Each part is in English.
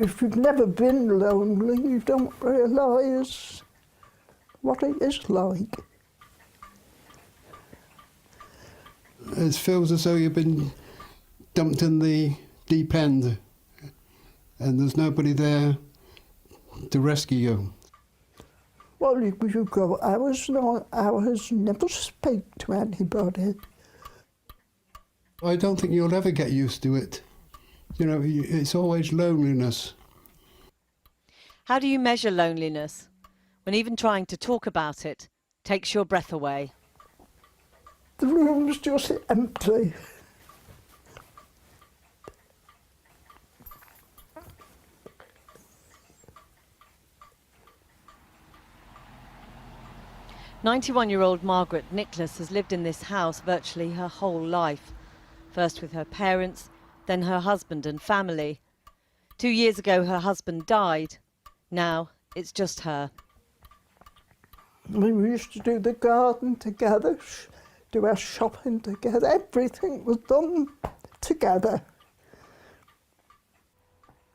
if you've never been lonely, you don't realise what it is like. It feels as though you've been dumped in the deep end and there's nobody there to rescue you. Well, you go hours and hours, never speak to anybody. I don't think you'll ever get used to it. You know, it's always loneliness. How do you measure loneliness when even trying to talk about it takes your breath away? The room's just empty. "91-year-old Margaret Nicholas has lived in this house virtually her whole life, first with her parents, then her husband and family. 2 years ago her husband died. Now it's just her. We used to do the garden together, do our shopping together, everything was done together.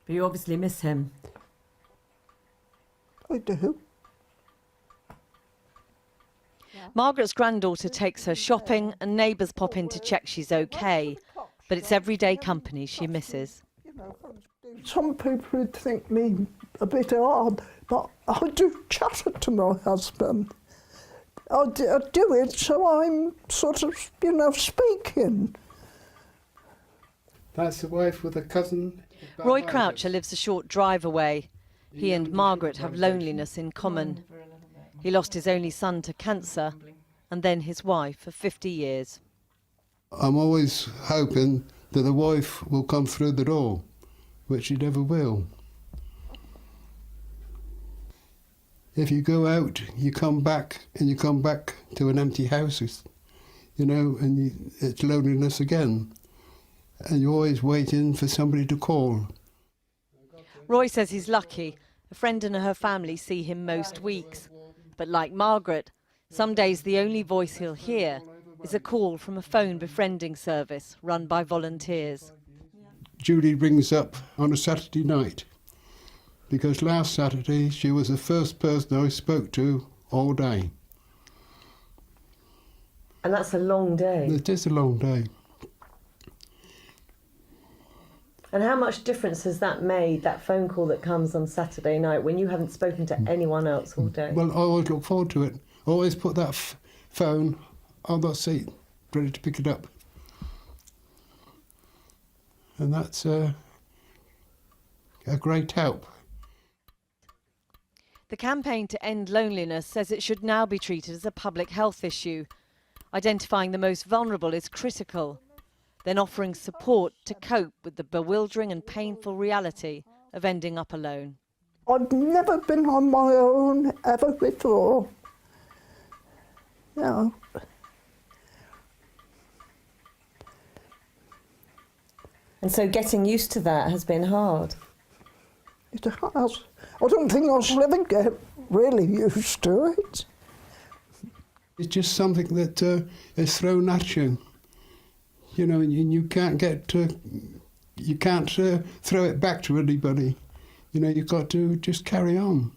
But you obviously miss him. I do. Margaret's granddaughter takes her shopping and neighbours pop in to check she's okay, but it's everyday company she misses. Some people would think me a bit odd, but I do chatter to my husband. I do it so I'm sort of, speaking. That's the wife with a cousin. Roy Croucher lives a short drive away. He and Margaret have loneliness in common. He lost his only son to cancer and then his wife for 50 years. I'm always hoping that the wife will come through the door, which she never will. If you go out, you come back, and you come back to an empty house, and it's loneliness again. And you're always waiting for somebody to call. Roy says he's lucky. A friend and her family see him most weeks. But like Margaret, some days the only voice he'll hear is a call from a phone befriending service run by volunteers. Judy rings up on a Saturday night, because last Saturday she was the first person I spoke to all day. And that's a long day. It is a long day. And how much difference has that made, that phone call that comes on Saturday night when you haven't spoken to anyone else all day? Well, I always look forward to it. I always put that phone on that seat, ready to pick it up. And that's a great help. The campaign to end loneliness says it should now be treated as a public health issue. Identifying the most vulnerable is critical, then offering support to cope with the bewildering and painful reality of ending up alone. I've never been on my own ever before. No. And so getting used to that has been hard. It has. I don't think I'll ever get really used to it. It's just something that is thrown at you. And you can't throw it back to anybody. You've got to just carry on.